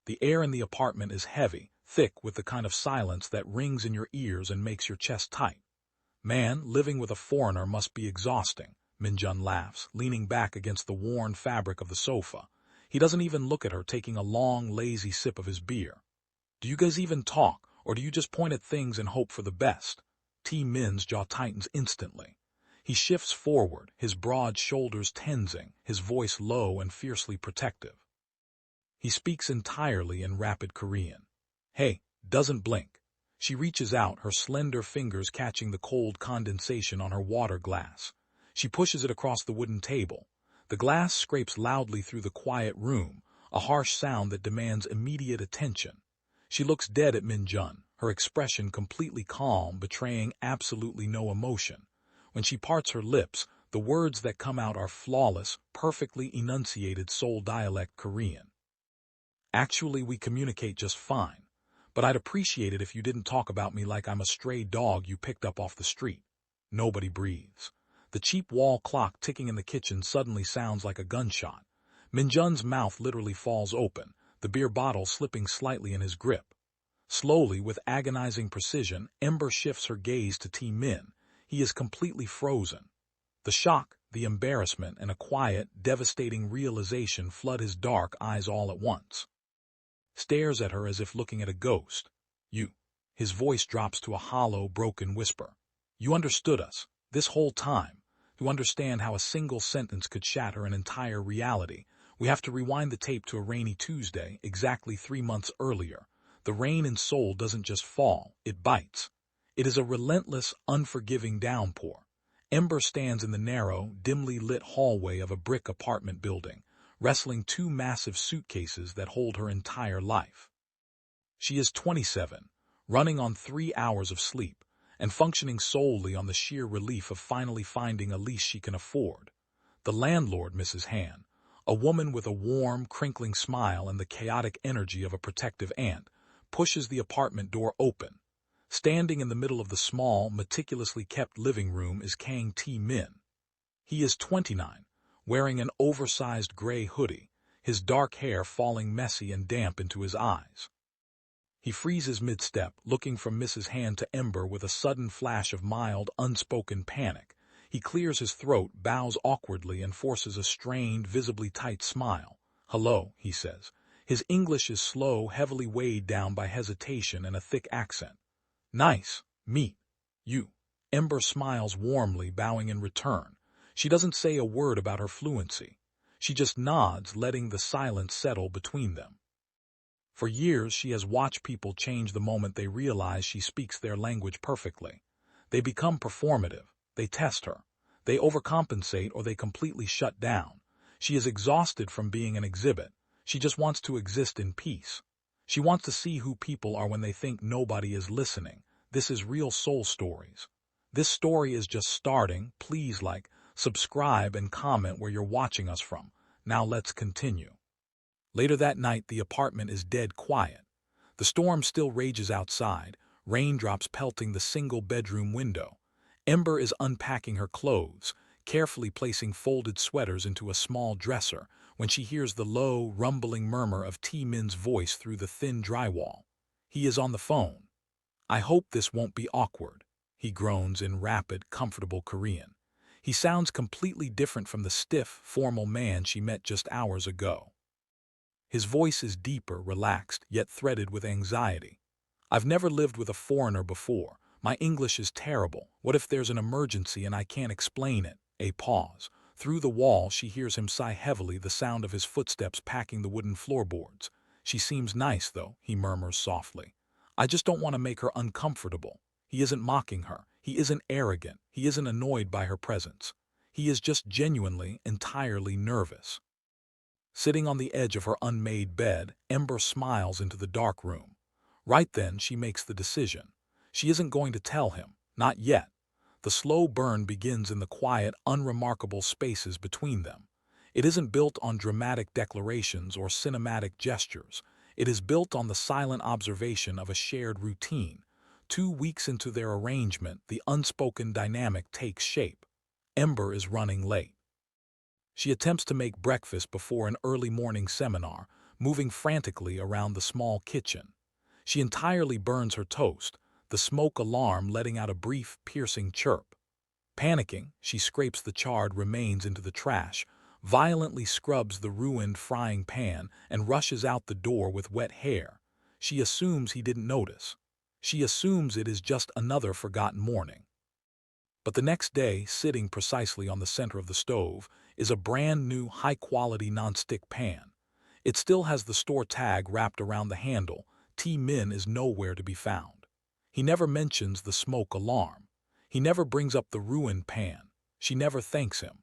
The air in the apartment is heavy, thick with the kind of silence that rings in your ears and makes your chest tight. Man, living with a foreigner must be exhausting, Min laughs, leaning back against the worn fabric of the sofa. He doesn't even look at her, taking a long, lazy sip of his beer. Do you guys even talk, or do you just point at things and hope for the best? Tae Min's jaw tightens instantly. He shifts forward, his broad shoulders tensing, his voice low and fiercely protective. He speaks entirely in rapid Korean. Hey, doesn't blink. She reaches out, her slender fingers catching the cold condensation on her water glass. She pushes it across the wooden table. The glass scrapes loudly through the quiet room, a harsh sound that demands immediate attention. She looks dead at Min, her expression completely calm, betraying absolutely no emotion. When she parts her lips, the words that come out are flawless, perfectly enunciated Seoul dialect Korean. Actually, we communicate just fine, but I'd appreciate it if you didn't talk about me like I'm a stray dog you picked up off the street. Nobody breathes. The cheap wall clock ticking in the kitchen suddenly sounds like a gunshot. Min mouth literally falls open, the beer bottle slipping slightly in his grip. Slowly, with agonizing precision, Ember shifts her gaze to Tae Min. He is completely frozen. The shock, the embarrassment, and a quiet, devastating realization flood his dark eyes all at once. Stares at her as if looking at a ghost. You. His voice drops to a hollow, broken whisper. You understood us, this whole time. To understand how a single sentence could shatter an entire reality, we have to rewind the tape to a rainy Tuesday, exactly 3 months earlier. The rain in Seoul doesn't just fall, it bites. It is a relentless, unforgiving downpour. Ember stands in the narrow, dimly lit hallway of a brick apartment building, wrestling 2 massive suitcases that hold her entire life. She is 27, running on 3 hours of sleep, and functioning solely on the sheer relief of finally finding a lease she can afford. The landlord, Mrs. Han, a woman with a warm, crinkling smile and the chaotic energy of a protective aunt, pushes the apartment door open. Standing in the middle of the small, meticulously kept living room is Tae Min. He is 29, wearing an oversized gray hoodie, his dark hair falling messy and damp into his eyes. He freezes mid-step, looking from Mrs. Han to Ember with a sudden flash of mild, unspoken panic. He clears his throat, bows awkwardly, and forces a strained, visibly tight smile. "Hello," he says. His English is slow, heavily weighed down by hesitation and a thick accent. "Nice. Meet you." Ember smiles warmly, bowing in return. She doesn't say a word about her fluency. She just nods, letting the silence settle between them. For years, she has watched people change the moment they realize she speaks their language perfectly. They become performative. They test her. They overcompensate or they completely shut down. She is exhausted from being an exhibit. She just wants to exist in peace. She wants to see who people are when they think nobody is listening. This is real Soul Stories. This story is just starting. Please like, subscribe, and comment where you're watching us from. Now let's continue. Later that night, the apartment is dead quiet. The storm still rages outside, raindrops pelting the single-bedroom window. Ember is unpacking her clothes, carefully placing folded sweaters into a small dresser, when she hears the low, rumbling murmur of Tae Min's voice through the thin drywall. He is on the phone. "I hope this won't be awkward," he groans in rapid, comfortable Korean. He sounds completely different from the stiff, formal man she met just hours ago. His voice is deeper, relaxed, yet threaded with anxiety. "I've never lived with a foreigner before. My English is terrible. What if there's an emergency and I can't explain it?" A pause. Through the wall, she hears him sigh heavily, the sound of his footsteps packing the wooden floorboards. "She seems nice, though," he murmurs softly. "I just don't want to make her uncomfortable." He isn't mocking her. He isn't arrogant. He isn't annoyed by her presence. He is just genuinely, entirely nervous. Sitting on the edge of her unmade bed, Ember smiles into the dark room. Right then, she makes the decision. She isn't going to tell him. Not yet. The slow burn begins in the quiet, unremarkable spaces between them. It isn't built on dramatic declarations or cinematic gestures. It is built on the silent observation of a shared routine. 2 weeks into their arrangement, the unspoken dynamic takes shape. Ember is running late. She attempts to make breakfast before an early morning seminar, moving frantically around the small kitchen. She entirely burns her toast, the smoke alarm letting out a brief, piercing chirp. Panicking, she scrapes the charred remains into the trash, violently scrubs the ruined frying pan, and rushes out the door with wet hair. She assumes he didn't notice. She assumes it is just another forgotten morning. But the next day, sitting precisely on the center of the stove, is a brand new, high-quality non-stick pan. It still has the store tag wrapped around the handle. Tae Min is nowhere to be found. He never mentions the smoke alarm. He never brings up the ruined pan. She never thanks him.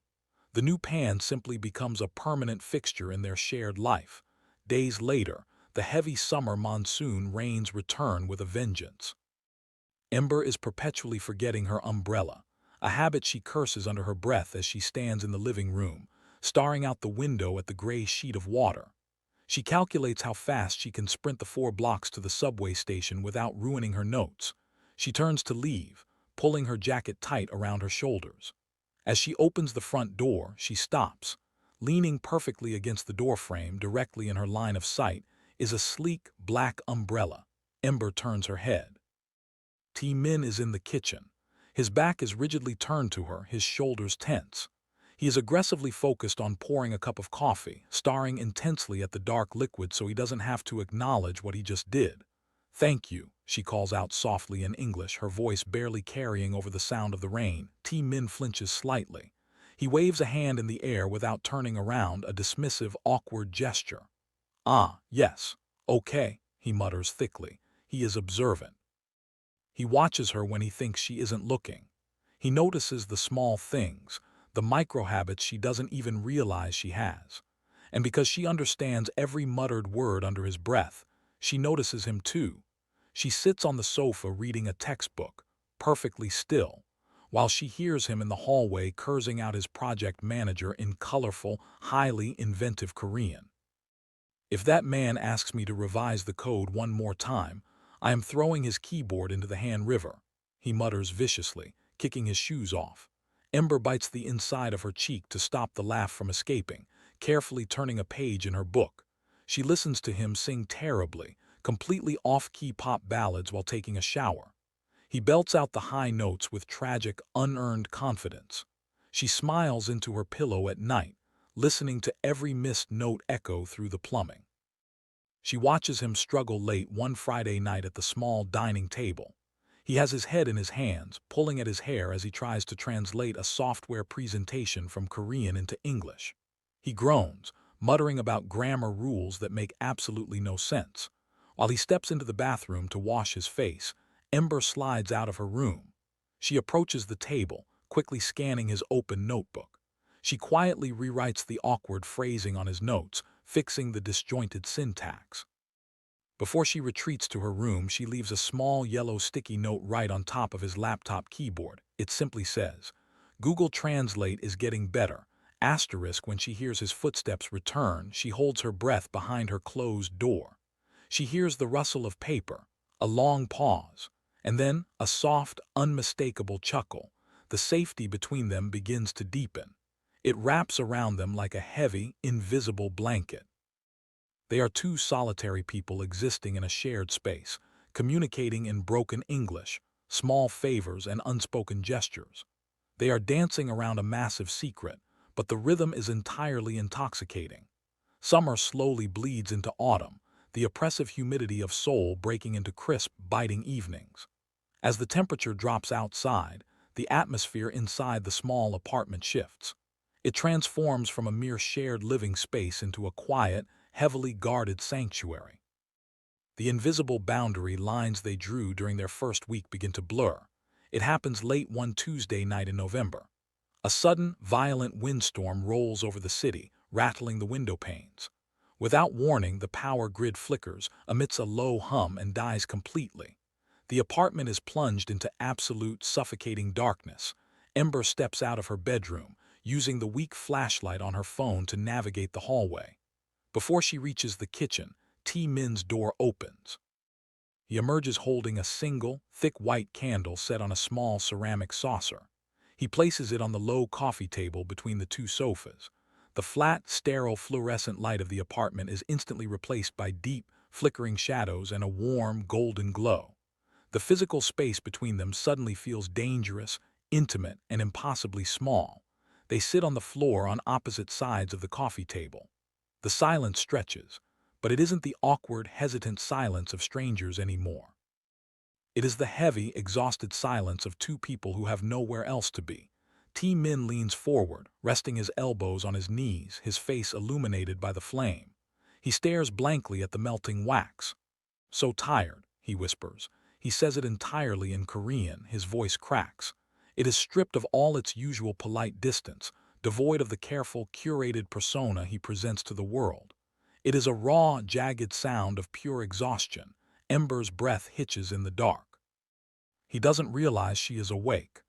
The new pan simply becomes a permanent fixture in their shared life. Days later, the heavy summer monsoon rains return with a vengeance. Ember is perpetually forgetting her umbrella, a habit she curses under her breath as she stands in the living room, staring out the window at the gray sheet of water. She calculates how fast she can sprint the 4 blocks to the subway station without ruining her notes. She turns to leave, pulling her jacket tight around her shoulders. As she opens the front door, she stops. Leaning perfectly against the doorframe, directly in her line of sight, is a sleek, black umbrella. Ember turns her head. Tae Min is in the kitchen. His back is rigidly turned to her, his shoulders tense. He is aggressively focused on pouring a cup of coffee, staring intensely at the dark liquid so he doesn't have to acknowledge what he just did. "Thank you," she calls out softly in English, her voice barely carrying over the sound of the rain. Tae Min flinches slightly. He waves a hand in the air without turning around, a dismissive, awkward gesture. "Ah, yes. Okay," he mutters thickly. He is observant. He watches her when he thinks she isn't looking. He notices the small things, the micro-habits she doesn't even realize she has. And because she understands every muttered word under his breath, she notices him too. She sits on the sofa reading a textbook, perfectly still, while she hears him in the hallway cursing out his project manager in colorful, highly inventive Korean. "If that man asks me to revise the code one more time, I am throwing his keyboard into the Han River," he mutters viciously, kicking his shoes off. Ember bites the inside of her cheek to stop the laugh from escaping, carefully turning a page in her book. She listens to him sing terribly, completely off-key pop ballads while taking a shower. He belts out the high notes with tragic, unearned confidence. She smiles into her pillow at night, listening to every missed note echo through the plumbing. She watches him struggle late one Friday night at the small dining table. He has his head in his hands, pulling at his hair as he tries to translate a software presentation from Korean into English. He groans, muttering about grammar rules that make absolutely no sense. While he steps into the bathroom to wash his face, Ember slides out of her room. She approaches the table, quickly scanning his open notebook. She quietly rewrites the awkward phrasing on his notes, fixing the disjointed syntax. Before she retreats to her room, she leaves a small yellow sticky note right on top of his laptop keyboard. It simply says, "Google Translate is getting better." Asterisk. When she hears his footsteps return, she holds her breath behind her closed door. She hears the rustle of paper, a long pause, and then a soft, unmistakable chuckle. The safety between them begins to deepen. It wraps around them like a heavy, invisible blanket. They are 2 solitary people existing in a shared space, communicating in broken English, small favors and unspoken gestures. They are dancing around a massive secret, but the rhythm is entirely intoxicating. Summer slowly bleeds into autumn, the oppressive humidity of Seoul breaking into crisp, biting evenings. As the temperature drops outside, the atmosphere inside the small apartment shifts. It transforms from a mere shared living space into a quiet, heavily guarded sanctuary. The invisible boundary lines they drew during their first week begin to blur. It happens late one Tuesday night in November. A sudden, violent windstorm rolls over the city, rattling the window panes. Without warning, the power grid flickers, emits a low hum, and dies completely. The apartment is plunged into absolute, suffocating darkness. Ember steps out of her bedroom, using the weak flashlight on her phone to navigate the hallway. Before she reaches the kitchen, Tae Min's door opens. He emerges holding a single, thick white candle set on a small ceramic saucer. He places it on the low coffee table between the 2 sofas. The flat, sterile fluorescent light of the apartment is instantly replaced by deep, flickering shadows and a warm, golden glow. The physical space between them suddenly feels dangerous, intimate, and impossibly small. They sit on the floor on opposite sides of the coffee table. The silence stretches, but it isn't the awkward, hesitant silence of strangers anymore. It is the heavy, exhausted silence of two people who have nowhere else to be. Tae Min leans forward, resting his elbows on his knees, his face illuminated by the flame. He stares blankly at the melting wax. "So tired," he whispers. He says it entirely in Korean, his voice cracks. It is stripped of all its usual polite distance, devoid of the careful, curated persona he presents to the world. It is a raw, jagged sound of pure exhaustion. Ember's breath hitches in the dark. He doesn't realize she is awake.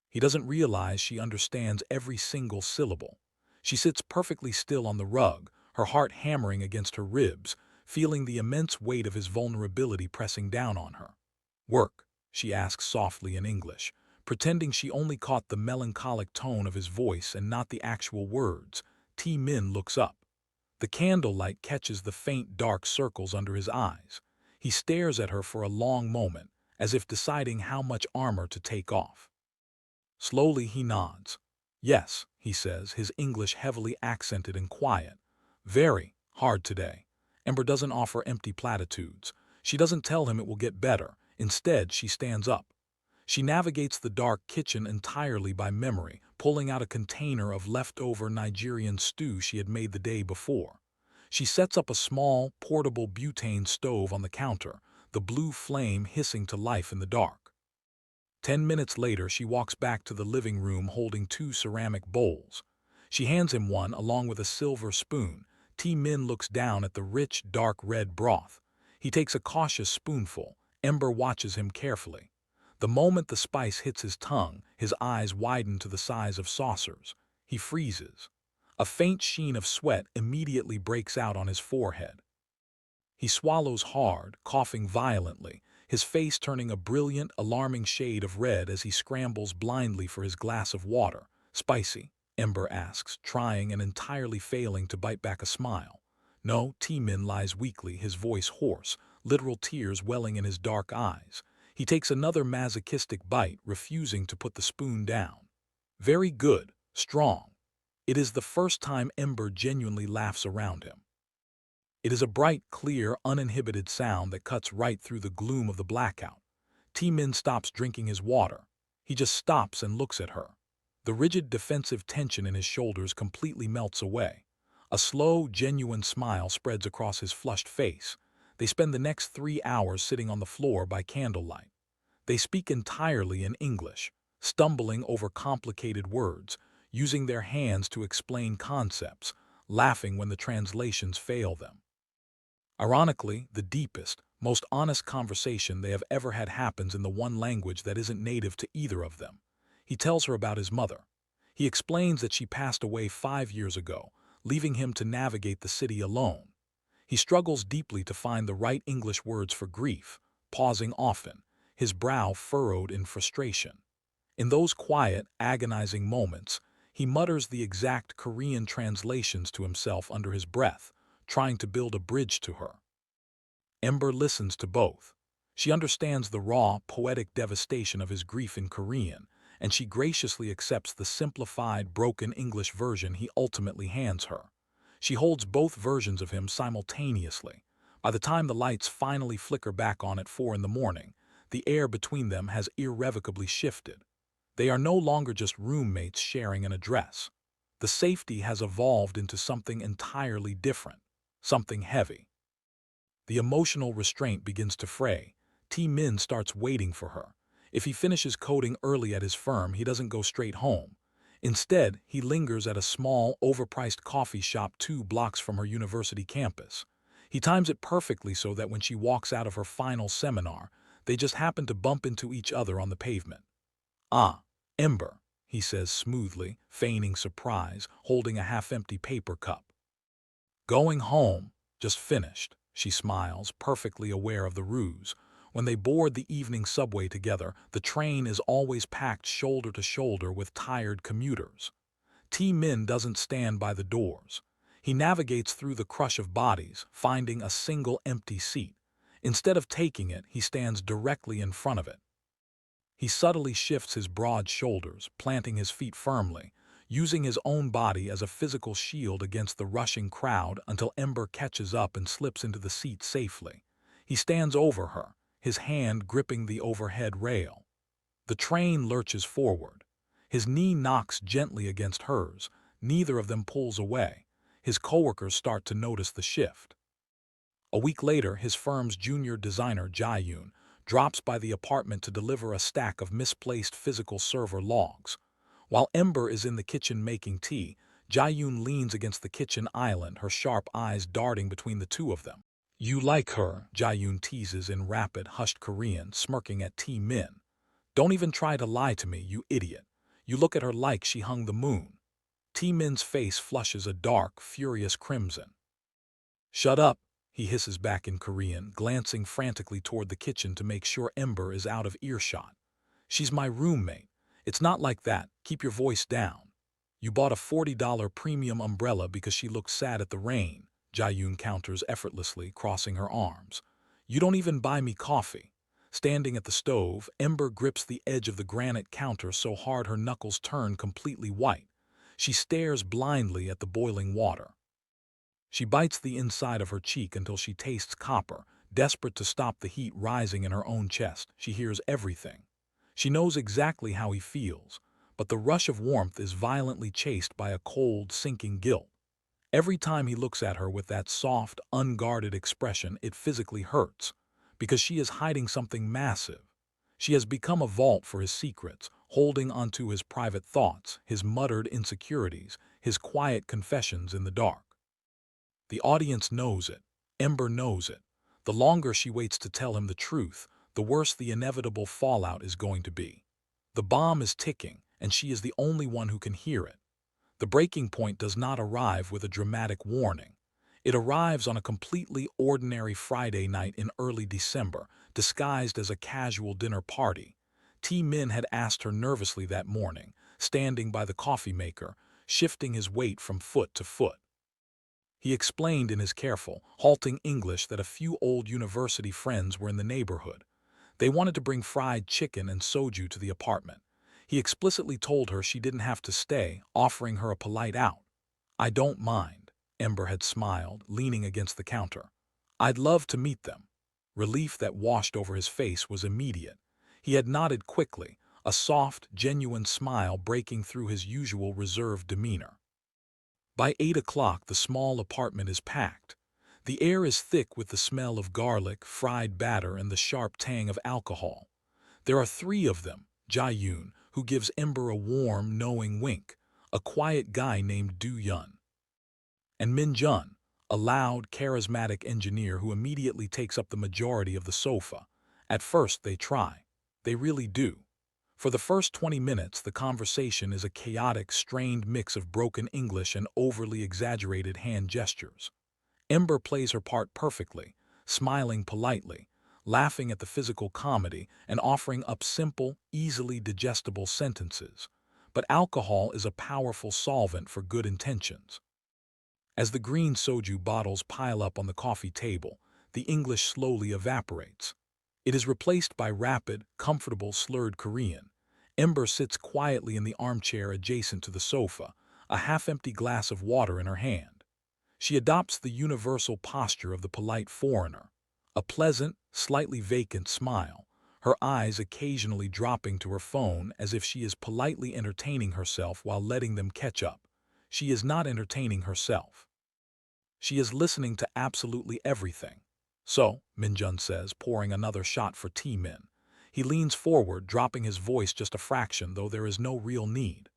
He doesn't realize she understands every single syllable. She sits perfectly still on the rug, her heart hammering against her ribs, feeling the immense weight of his vulnerability pressing down on her. "Work?" she asks softly in English, pretending she only caught the melancholic tone of his voice and not the actual words. Tae Min looks up. The candlelight catches the faint dark circles under his eyes. He stares at her for a long moment, as if deciding how much armor to take off. Slowly he nods. "Yes," he says, his English heavily accented and quiet. "Very hard today." Ember doesn't offer empty platitudes. She doesn't tell him it will get better. Instead, she stands up. She navigates the dark kitchen entirely by memory, pulling out a container of leftover Nigerian stew she had made the day before. She sets up a small, portable butane stove on the counter, the blue flame hissing to life in the dark. 10 minutes later, she walks back to the living room holding two ceramic bowls. She hands him one along with a silver spoon. Tae Min looks down at the rich, dark red broth. He takes a cautious spoonful. Ember watches him carefully. The moment the spice hits his tongue, his eyes widen to the size of saucers. He freezes. A faint sheen of sweat immediately breaks out on his forehead. He swallows hard, coughing violently, his face turning a brilliant, alarming shade of red as he scrambles blindly for his glass of water. "Spicy?" Ember asks, trying and entirely failing to bite back a smile. No, Tae Min lies weakly, his voice hoarse, literal tears welling in his dark eyes. He takes another masochistic bite, refusing to put the spoon down. "Very good, strong." It is the first time Ember genuinely laughs around him. It is a bright, clear, uninhibited sound that cuts right through the gloom of the blackout. Tae Min stops drinking his water. He just stops and looks at her. The rigid defensive tension in his shoulders completely melts away. A slow, genuine smile spreads across his flushed face. They spend the next 3 hours sitting on the floor by candlelight. They speak entirely in English, stumbling over complicated words, using their hands to explain concepts, laughing when the translations fail them. Ironically, the deepest, most honest conversation they have ever had happens in the one language that isn't native to either of them. He tells her about his mother. He explains that she passed away 5 years ago, leaving him to navigate the city alone. He struggles deeply to find the right English words for grief, pausing often, his brow furrowed in frustration. In those quiet, agonizing moments, he mutters the exact Korean translations to himself under his breath, trying to build a bridge to her. Ember listens to both. She understands the raw, poetic devastation of his grief in Korean, and she graciously accepts the simplified, broken English version he ultimately hands her. She holds both versions of him simultaneously. By the time the lights finally flicker back on at 4 in the morning, the air between them has irrevocably shifted. They are no longer just roommates sharing an address. The safety has evolved into something entirely different, something heavy. The emotional restraint begins to fray. Tae Min starts waiting for her. If he finishes coding early at his firm, he doesn't go straight home. Instead, he lingers at a small, overpriced coffee shop 2 blocks from her university campus. He times it perfectly so that when she walks out of her final seminar, they just happen to bump into each other on the pavement. "Ah, Ember," he says smoothly, feigning surprise, holding a half-empty paper cup. "Going home. Just finished." She smiles, perfectly aware of the ruse. When they board the evening subway together, the train is always packed shoulder to shoulder with tired commuters. Tae Min doesn't stand by the doors. He navigates through the crush of bodies, finding a single empty seat. Instead of taking it, he stands directly in front of it. He subtly shifts his broad shoulders, planting his feet firmly, using his own body as a physical shield against the rushing crowd until Ember catches up and slips into the seat safely. He stands over her, his hand gripping the overhead rail. The train lurches forward. His knee knocks gently against hers. Neither of them pulls away. His coworkers start to notice the shift. A week later, his firm's junior designer, Jae-yoon, drops by the apartment to deliver a stack of misplaced physical server logs. While Ember is in the kitchen making tea, Jae-yoon leans against the kitchen island, her sharp eyes darting between the two of them. "You like her," Jae-yoon teases in rapid, hushed Korean, smirking at Tae Min. "Don't even try to lie to me, you idiot. You look at her like she hung the moon." Tae Min's face flushes a dark, furious crimson. "Shut up," he hisses back in Korean, glancing frantically toward the kitchen to make sure Ember is out of earshot. "She's my roommate. It's not like that. Keep your voice down. You bought a $40 premium umbrella because she looked sad at the rain," Jae-yoon counters effortlessly, crossing her arms. "You don't even buy me coffee." Standing at the stove, Ember grips the edge of the granite counter so hard her knuckles turn completely white. She stares blindly at the boiling water. She bites the inside of her cheek until she tastes copper, desperate to stop the heat rising in her own chest. She hears everything. She knows exactly how he feels, but the rush of warmth is violently chased by a cold, sinking guilt. Every time he looks at her with that soft, unguarded expression, it physically hurts, because she is hiding something massive. She has become a vault for his secrets, holding onto his private thoughts, his muttered insecurities, his quiet confessions in the dark. The audience knows it. Ember knows it. The longer she waits to tell him the truth, the worse the inevitable fallout is going to be. The bomb is ticking, and she is the only one who can hear it. The breaking point does not arrive with a dramatic warning. It arrives on a completely ordinary Friday night in early December, disguised as a casual dinner party. Tae Min had asked her nervously that morning, standing by the coffee maker, shifting his weight from foot to foot. He explained in his careful, halting English that a few old university friends were in the neighborhood. They wanted to bring fried chicken and soju to the apartment. He explicitly told her she didn't have to stay, offering her a polite out. "I don't mind," Ember had smiled, leaning against the counter. "I'd love to meet them." Relief that washed over his face was immediate. He had nodded quickly, a soft, genuine smile breaking through his usual reserved demeanor. By 8 o'clock, the small apartment is packed. The air is thick with the smell of garlic, fried batter, and the sharp tang of alcohol. There are three of them: Jae-yoon, who gives Ember a warm, knowing wink, a quiet guy named Do-yeon, and Min-jun, a loud, charismatic engineer who immediately takes up the majority of the sofa. At first they try. They really do. For the first 20 minutes, the conversation is a chaotic, strained mix of broken English and overly exaggerated hand gestures. Ember plays her part perfectly, smiling politely, laughing at the physical comedy, and offering up simple, easily digestible sentences. But alcohol is a powerful solvent for good intentions. As the green soju bottles pile up on the coffee table, the English slowly evaporates. It is replaced by rapid, comfortable, slurred Korean. Ember sits quietly in the armchair adjacent to the sofa, a half-empty glass of water in her hand. She adopts the universal posture of the polite foreigner, a pleasant, slightly vacant smile, her eyes occasionally dropping to her phone as if she is politely entertaining herself while letting them catch up. She is not entertaining herself. She is listening to absolutely everything. "So," Min-jun says, pouring another shot for Tae Min. He leans forward, dropping his voice just a fraction, though there is no real need.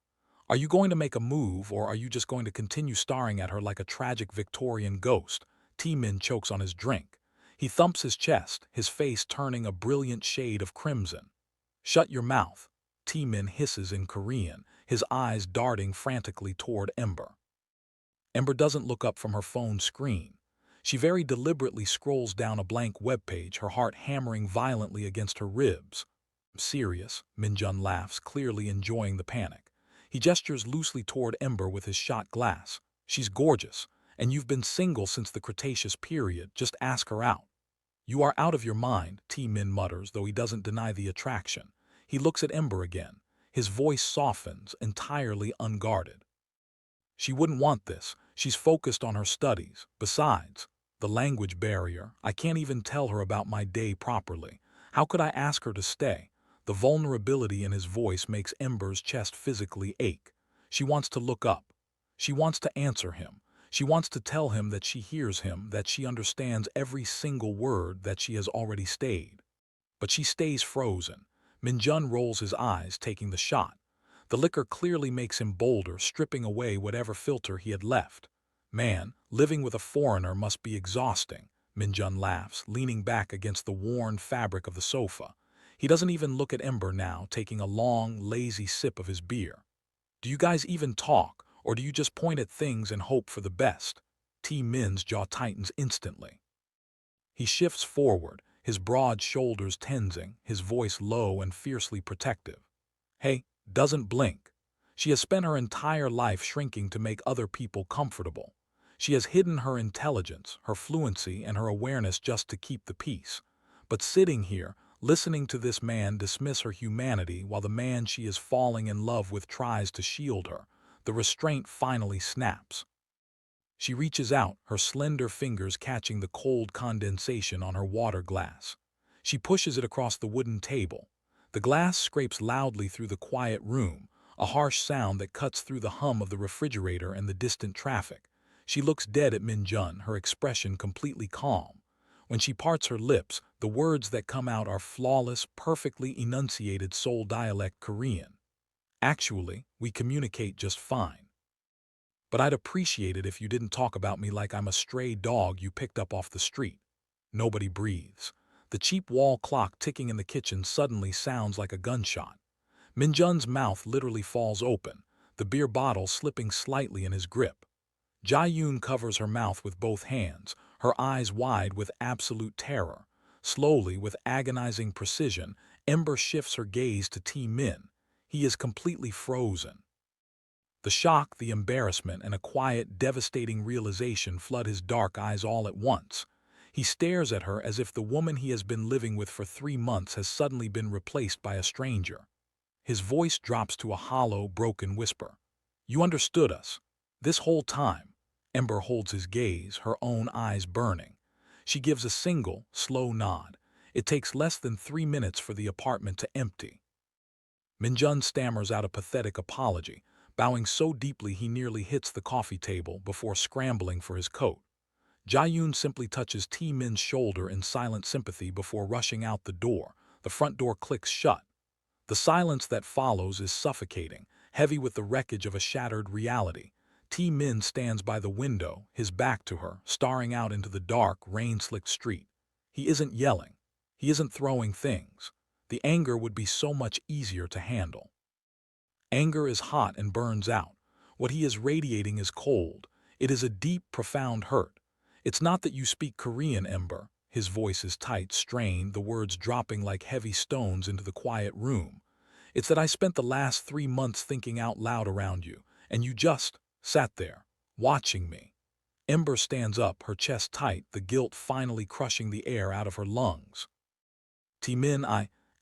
"Are you going to make a move, or are you just going to continue staring at her like a tragic Victorian ghost?" Tae Min chokes on his drink. He thumps his chest, his face turning a brilliant shade of crimson. "Shut your mouth," Tae Min hisses in Korean, his eyes darting frantically toward Ember. Ember doesn't look up from her phone screen. She very deliberately scrolls down a blank webpage, her heart hammering violently against her ribs. "Serious," Min-jun laughs, clearly enjoying the panic. He gestures loosely toward Ember with his shot glass. She's gorgeous, and you've been single since the Cretaceous period. Just ask her out. You are out of your mind, Tae Min mutters, though he doesn't deny the attraction. He looks at Ember again. His voice softens, entirely unguarded. She wouldn't want this. She's focused on her studies. Besides, the language barrier. I can't even tell her about my day properly. How could I ask her to stay? The vulnerability in his voice makes Ember's chest physically ache. She wants to look up. She wants to answer him. She wants to tell him that she hears him, that she understands every single word, that she has already stayed. But she stays frozen. Min rolls his eyes, taking the shot. The liquor clearly makes him bolder, stripping away whatever filter he had left. Man, living with a foreigner must be exhausting, Min laughs, leaning back against the worn fabric of the sofa. He doesn't even look at Ember now, taking a long, lazy sip of his beer. Do you guys even talk, or do you just point at things and hope for the best? Tae Min's jaw tightens instantly. He shifts forward, his broad shoulders tensing, his voice low and fiercely protective. Hey, doesn't blink. She has spent her entire life shrinking to make other people comfortable. She has hidden her intelligence, her fluency, and her awareness just to keep the peace. But sitting here, listening to this man dismiss her humanity while the man she is falling in love with tries to shield her, the restraint finally snaps. She reaches out, her slender fingers catching the cold condensation on her water glass. She pushes it across the wooden table. The glass scrapes loudly through the quiet room, a harsh sound that cuts through the hum of the refrigerator and the distant traffic. She looks dead at Min, her expression completely calm. When she parts her lips, the words that come out are flawless, perfectly enunciated Seoul dialect Korean. Actually, we communicate just fine. But I'd appreciate it if you didn't talk about me like I'm a stray dog you picked up off the street. Nobody breathes. The cheap wall clock ticking in the kitchen suddenly sounds like a gunshot. Min mouth literally falls open, the beer bottle slipping slightly in his grip. Jae-yoon covers her mouth with both hands, her eyes wide with absolute terror. Slowly, with agonizing precision, Ember shifts her gaze to Tae Min. He is completely frozen. The shock, the embarrassment, and a quiet, devastating realization flood his dark eyes all at once. He stares at her as if the woman he has been living with for 3 months has suddenly been replaced by a stranger. His voice drops to a hollow, broken whisper. You understood us. This whole time. Ember holds his gaze, her own eyes burning. She gives a single, slow nod. It takes less than 3 minutes for the apartment to empty. Min stammers out a pathetic apology, bowing so deeply he nearly hits the coffee table before scrambling for his coat. Jae-yoon simply touches Tae Min's shoulder in silent sympathy before rushing out the door. The front door clicks shut. The silence that follows is suffocating, heavy with the wreckage of a shattered reality. Tae Min stands by the window, his back to her, staring out into the dark, rain-slicked street. He isn't yelling. He isn't throwing things. The anger would be so much easier to handle. Anger is hot and burns out. What he is radiating is cold. It is a deep, profound hurt. It's not that you speak Korean, Ember. His voice is tight, strained, the words dropping like heavy stones into the quiet room. It's that I spent the last 3 months thinking out loud around you, and you just sat there, watching me. Ember stands up, her chest tight, the guilt finally crushing the air out of her lungs. Tae Min,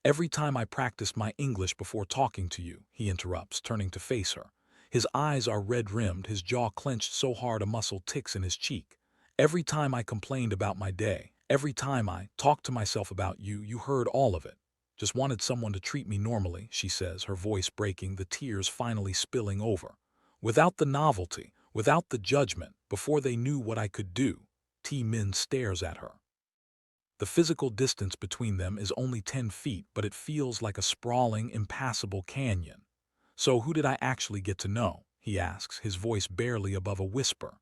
every time I practiced my English before talking to you, he interrupts, turning to face her. His eyes are red-rimmed, his jaw clenched so hard a muscle ticks in his cheek. Every time I complained about my day, every time I talked to myself about you, you heard all of it. Just wanted someone to treat me normally, she says, her voice breaking, the tears finally spilling over. Without the novelty, without the judgment, before they knew what I could do. Tae Min stares at her. The physical distance between them is only 10 feet, but it feels like a sprawling, impassable canyon. So who did I actually get to know? He asks, his voice barely above a whisper.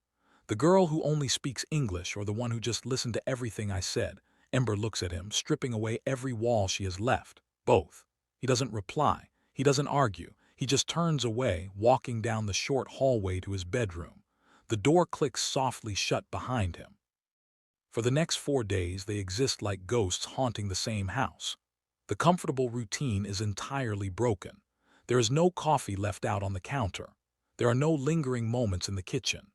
The girl who only speaks English or the one who just listened to everything I said? Ember looks at him, stripping away every wall she has left. Both. He doesn't reply. He doesn't argue. He just turns away, walking down the short hallway to his bedroom. The door clicks softly shut behind him. For the next 4 days, they exist like ghosts haunting the same house. The comfortable routine is entirely broken. There is no coffee left out on the counter. There are no lingering moments in the kitchen.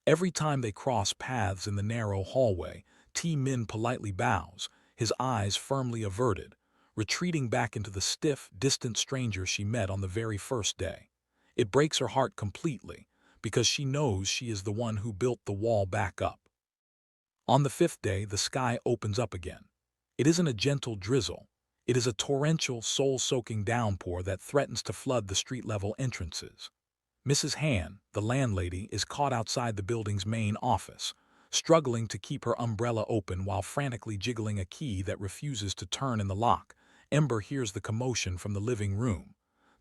Every time they cross paths in the narrow hallway, Tae Min politely bows, his eyes firmly averted, retreating back into the stiff, distant stranger she met on the very first day. It breaks her heart completely, because she knows she is the one who built the wall back up. On the fifth day, the sky opens up again. It isn't a gentle drizzle. It is a torrential, soul-soaking downpour that threatens to flood the street-level entrances. Mrs. Han, the landlady, is caught outside the building's main office, struggling to keep her umbrella open while frantically jiggling a key that refuses to turn in the lock. Ember hears the commotion from the living room,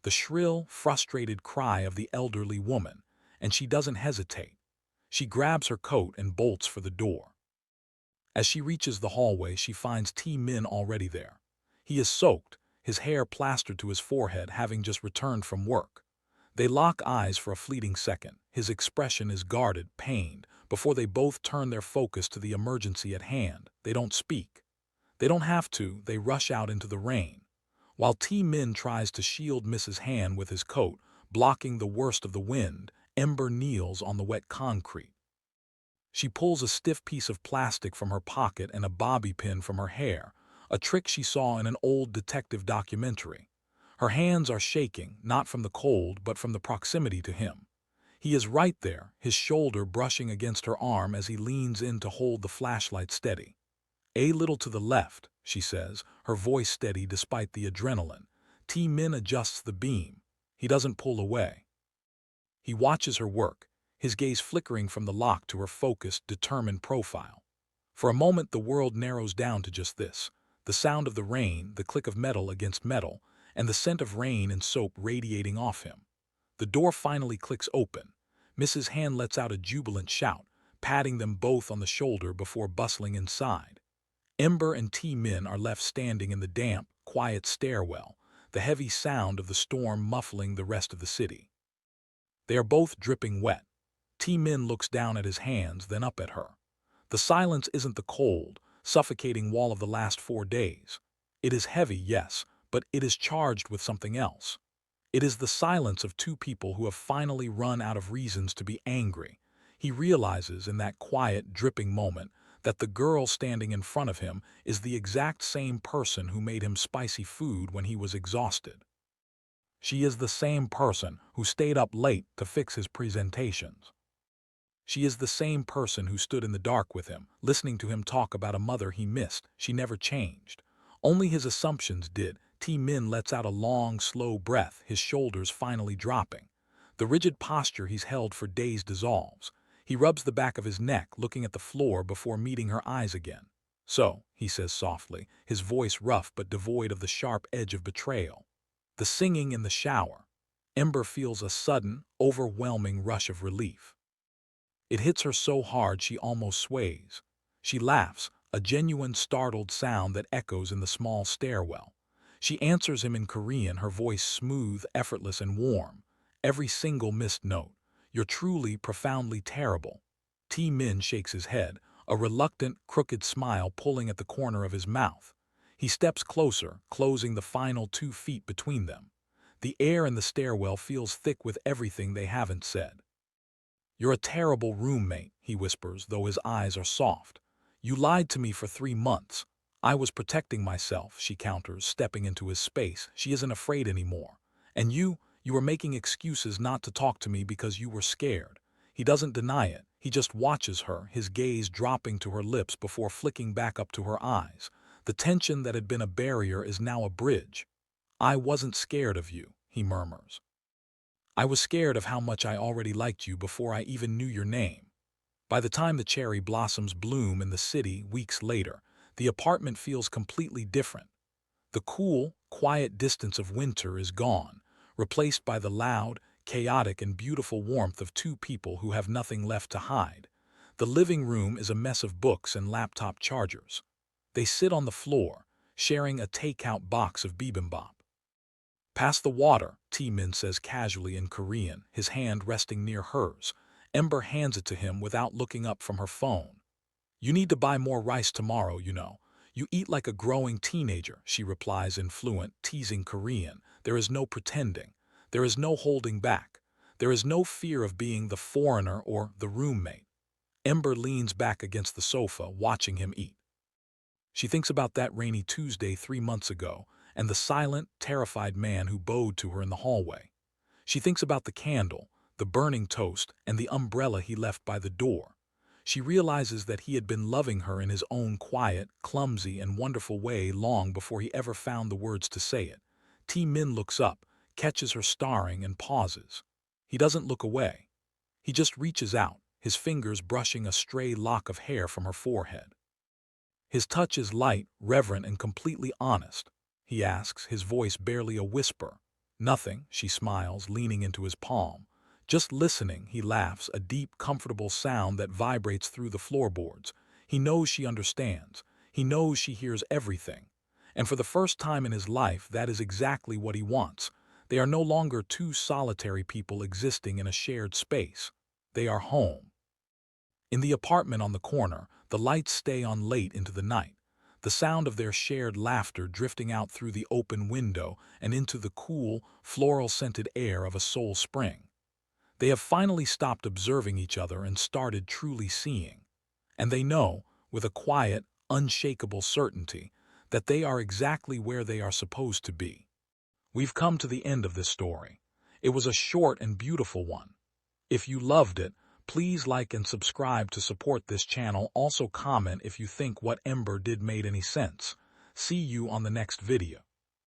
the shrill, frustrated cry of the elderly woman, and she doesn't hesitate. She grabs her coat and bolts for the door. As she reaches the hallway, she finds Tae Min already there. He is soaked, his hair plastered to his forehead, having just returned from work. They lock eyes for a fleeting second. His expression is guarded, pained, before they both turn their focus to the emergency at hand. They don't speak. They don't have to. They rush out into the rain. While Tae Min tries to shield Mrs. Han with his coat, blocking the worst of the wind, Ember kneels on the wet concrete. She pulls a stiff piece of plastic from her pocket and a bobby pin from her hair, a trick she saw in an old detective documentary. Her hands are shaking, not from the cold, but from the proximity to him. He is right there, his shoulder brushing against her arm as he leans in to hold the flashlight steady. "A little to the left," she says, her voice steady despite the adrenaline. Tae Min adjusts the beam. He doesn't pull away. He watches her work, his gaze flickering from the lock to her focused, determined profile. For a moment the world narrows down to just this: the sound of the rain, the click of metal against metal, and the scent of rain and soap radiating off him. The door finally clicks open. Mrs. Han lets out a jubilant shout, patting them both on the shoulder before bustling inside. Ember and Tae Min are left standing in the damp, quiet stairwell, the heavy sound of the storm muffling the rest of the city. They are both dripping wet. Tae Min looks down at his hands, then up at her. The silence isn't the cold, suffocating wall of the last 4 days. It is heavy, yes, but it is charged with something else. It is the silence of two people who have finally run out of reasons to be angry. He realizes in that quiet, dripping moment that the girl standing in front of him is the exact same person who made him spicy food when he was exhausted. She is the same person who stayed up late to fix his presentations. She is the same person who stood in the dark with him, listening to him talk about a mother he missed. She never changed. Only his assumptions did. Tae Min lets out a long, slow breath, his shoulders finally dropping. The rigid posture he's held for days dissolves. He rubs the back of his neck, looking at the floor before meeting her eyes again. "So," he says softly, his voice rough but devoid of the sharp edge of betrayal. The singing in the shower. Ember feels a sudden, overwhelming rush of relief. It hits her so hard she almost sways. She laughs, a genuine startled sound that echoes in the small stairwell. She answers him in Korean, her voice smooth, effortless, and warm. Every single missed note. "You're truly, profoundly terrible." Tae Min shakes his head, a reluctant, crooked smile pulling at the corner of his mouth. He steps closer, closing the final 2 feet between them. The air in the stairwell feels thick with everything they haven't said. "You're a terrible roommate," he whispers, though his eyes are soft. "You lied to me for 3 months. I was protecting myself," she counters, stepping into his space. She isn't afraid anymore. "And you were making excuses not to talk to me because you were scared." He doesn't deny it. He just watches her, his gaze dropping to her lips before flicking back up to her eyes. The tension that had been a barrier is now a bridge. "I wasn't scared of you," he murmurs. "I was scared of how much I already liked you before I even knew your name." By the time the cherry blossoms bloom in the city weeks later, the apartment feels completely different. The cool, quiet distance of winter is gone, replaced by the loud, chaotic, and beautiful warmth of two people who have nothing left to hide. The living room is a mess of books and laptop chargers. They sit on the floor, sharing a takeout box of bibimbap. "Pass the water," Tae Min says casually in Korean, his hand resting near hers. Ember hands it to him without looking up from her phone. "You need to buy more rice tomorrow, you know. You eat like a growing teenager," she replies in fluent, teasing Korean. There is no pretending. There is no holding back. There is no fear of being the foreigner or the roommate. Ember leans back against the sofa, watching him eat. She thinks about that rainy Tuesday 3 months ago and the silent, terrified man who bowed to her in the hallway. She thinks about the candle, the burning toast, and the umbrella he left by the door. She realizes that he had been loving her in his own quiet, clumsy, and wonderful way long before he ever found the words to say it. Tae Min looks up, catches her staring, and pauses. He doesn't look away. He just reaches out, his fingers brushing a stray lock of hair from her forehead. His touch is light, reverent, and completely honest. He asks, his voice barely a whisper. "Nothing," she smiles, leaning into his palm. "Just listening," he laughs, a deep, comfortable sound that vibrates through the floorboards. He knows she understands. He knows she hears everything. And for the first time in his life, that is exactly what he wants. They are no longer two solitary people existing in a shared space. They are home. In the apartment on the corner, the lights stay on late into the night, the sound of their shared laughter drifting out through the open window and into the cool, floral-scented air of a Seoul spring. They have finally stopped observing each other and started truly seeing. And they know, with a quiet, unshakable certainty, that they are exactly where they are supposed to be. We've come to the end of this story. It was a short and beautiful one. If you loved it, please like and subscribe to support this channel. Also comment if you think what Ember did made any sense. See you on the next video.